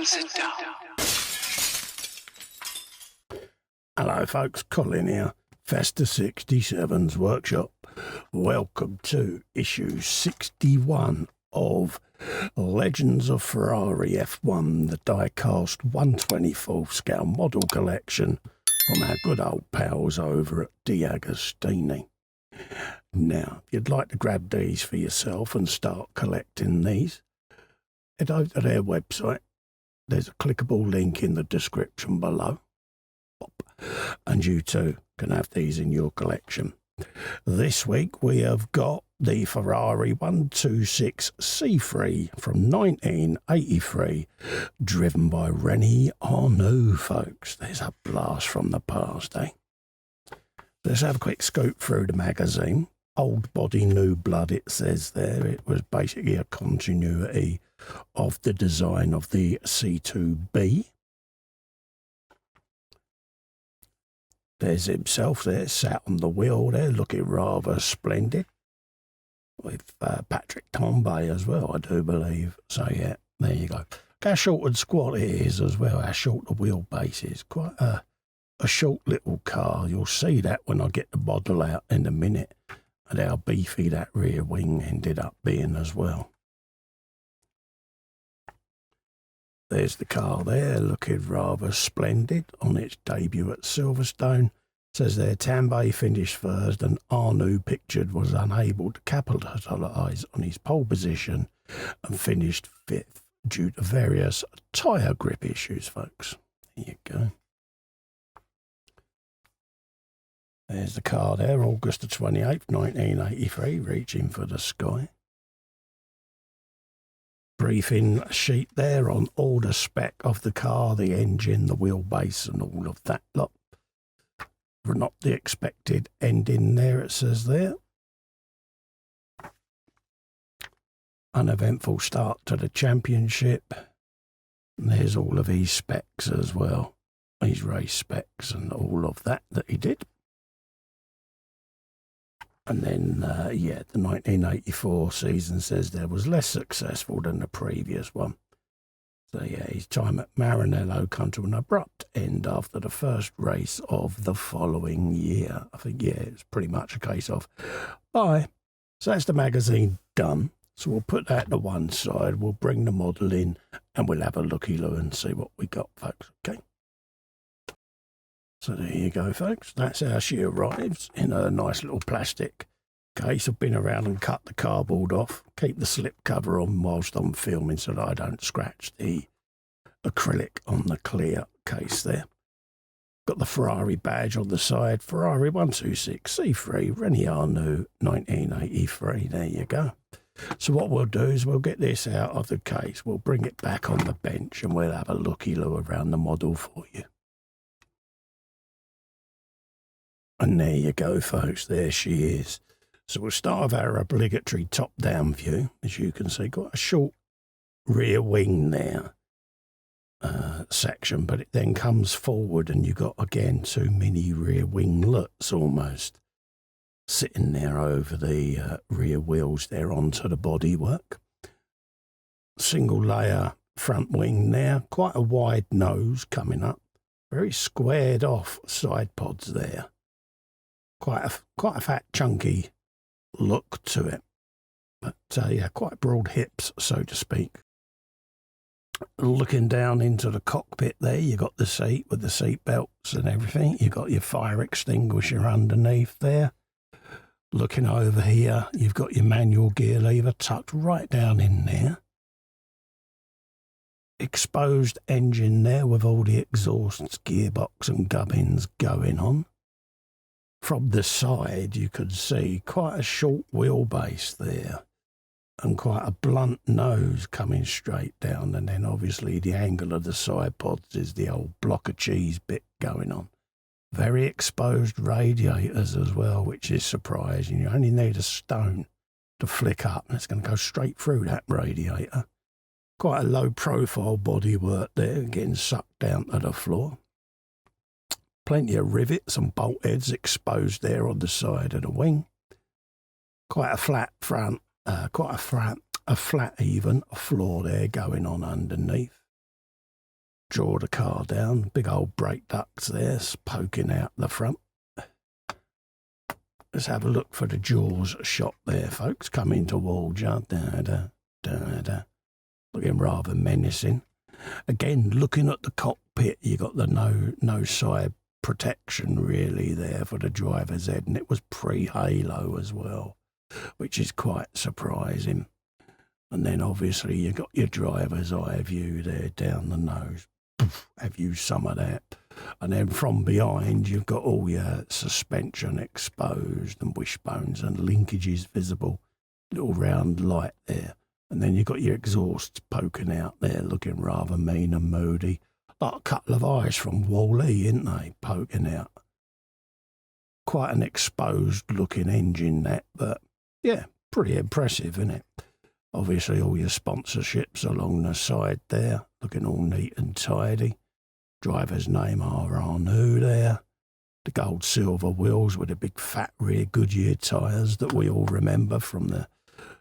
sit down. Hello folks, Colin here, Festa 67's workshop. Welcome to issue 61 of Legends of Ferrari F1, the die-cast 1/24 scale model collection from our good old pals over at DeAgostini. Now, if you'd like to grab these for yourself and start collecting these, head over to their website. There's a clickable link in the description below. And you too can have these in your collection. This week we have got the Ferrari 126 C3 from 1983, driven by René Arnoux, folks. There's a blast from the past, eh? Let's have a quick scoop through the magazine. Old body, new blood, it says there. It was basically a continuity of the design of the C2B. There's himself there, sat on the wheel there, looking rather splendid. With Patrick Tambay as well, I do believe. So, yeah, there you go. Look how short and squat it is as well, how short the wheelbase is. Quite a short little car. You'll see that when I get the model out in a minute, and how beefy that rear wing ended up being as well. There's the car there, looking rather splendid on its debut at Silverstone. Says there, Tambay finished first and Arnoux pictured was unable to capitalise on his pole position and finished fifth due to various tyre grip issues, folks. There you go. There's the car there, August the 28th, 1983, reaching for the sky. Briefing sheet there on all the spec of the car, the engine, the wheelbase and all of that lot. Not the expected ending there, it says there. Uneventful start to the championship. And there's all of his specs as well. His race specs and all of that he did. And then, yeah, the 1984 season says there was less successful than the previous one. So, yeah, his time at Maranello come to an abrupt end after the first race of the following year. I think, yeah, it's pretty much a case of bye. So that's the magazine done. So we'll put that to one side. We'll bring the model in and we'll have a looky-loo and see what we got, folks. Okay. So there you go, folks. That's how she arrives in a nice little plastic case. I've been around and cut the cardboard off. Keep the slip cover on whilst I'm filming so that I don't scratch the acrylic on the clear case there. Got the Ferrari badge on the side. Ferrari 126 C3, René Arnoux, 1983. There you go. So what we'll do is we'll get this out of the case. We'll bring it back on the bench and we'll have a looky-loo around the model for you. And there you go, folks. There she is. So we'll start with our obligatory top-down view. As you can see, quite a short rear wing there section, but it then comes forward and you've got, again, two mini rear winglets almost sitting there over the rear wheels there onto the bodywork. Single layer front wing there. Quite a wide nose coming up. Very squared off side pods there. Quite a fat, chunky look to it. But, yeah, quite broad hips, so to speak. Looking down into the cockpit there, you got the seat with the seat belts and everything. You got your fire extinguisher underneath there. Looking over here, you've got your manual gear lever tucked right down in there. Exposed engine there with all the exhausts, gearbox and gubbins going on. From the side, you could see quite a short wheelbase there and quite a blunt nose coming straight down. And then obviously the angle of the side pods is the old block of cheese bit going on. Very exposed radiators as well, which is surprising. You only need a stone to flick up and it's going to go straight through that radiator. Quite a low profile bodywork there, getting sucked down to the floor. Plenty of rivets and bolt heads exposed there on the side of the wing. Quite a flat front, quite a flat even floor there going on underneath. draw the car down. Big old brake ducts there, poking out the front. Let's have a look for the jaws shot there, folks. Coming towards you. Looking rather menacing. Again, looking at the cockpit, you got the no side protection really there for the driver's head, and it was pre-halo as well, which is quite surprising. And then obviously you got your driver's eye view there down the nose. Poof, have you some of that? And then from behind you've got all your suspension exposed and wishbones and linkages visible. Little round light there. And then you've got your exhausts poking out there, looking rather mean and moody. Like a couple of eyes from Wall-E, ain't they, poking out. Quite an exposed looking engine that, but yeah, pretty impressive, isn't it? Obviously all your sponsorships along the side there, looking all neat and tidy. Driver's name René Arnoux there. The gold silver wheels with the big fat rear Goodyear tyres that we all remember from the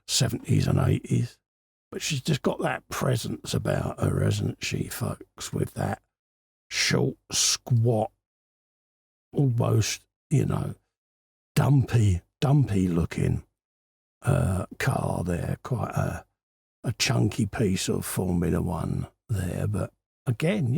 70s and 80s. But she's just got that presence about her, hasn't she, folks, with that short, squat, almost, dumpy looking car there. Quite a chunky piece of Formula One there. But again,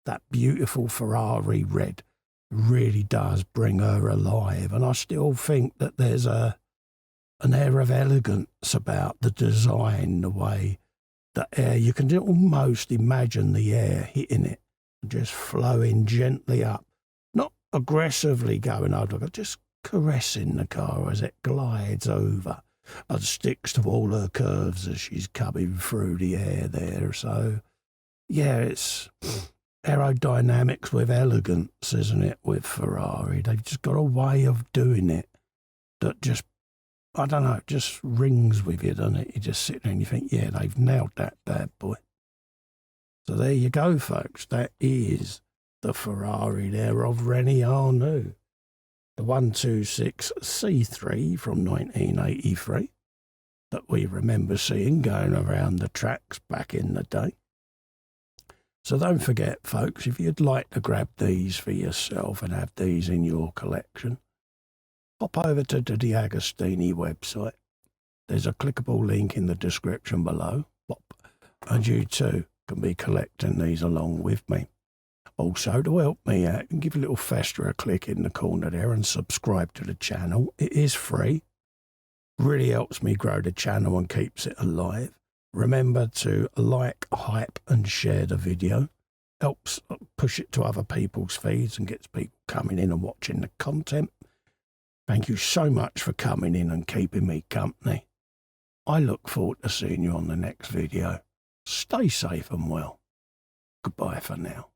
that beautiful Ferrari red really does bring her alive. And I still think that there's an air of elegance about the design, the way the air, you can almost imagine the air hitting it, just flowing gently up, not aggressively going over, but just caressing the car as it glides over and sticks to all her curves as she's coming through the air there. So, yeah, it's aerodynamics with elegance, isn't it, with Ferrari? They've just got a way of doing it that just, I don't know, just rings with you, doesn't it? You just sit there and you think, yeah, they've nailed that bad boy. So there you go, folks. That is the Ferrari there of René Arnoux. The 126 C3 from 1983 that we remember seeing going around the tracks back in the day. So don't forget, folks, if you'd like to grab these for yourself and have these in your collection, hop over to the DeAgostini website. There's a clickable link in the description below. And you too can be collecting these along with me. Also, to help me out, you can give a little fester a click in the corner there and subscribe to the channel. It is free. Really helps me grow the channel and keeps it alive. Remember to like, hype and share the video. Helps push it to other people's feeds and gets people coming in and watching the content. Thank you so much for coming in and keeping me company. I look forward to seeing you on the next video. Stay safe and well. Goodbye for now.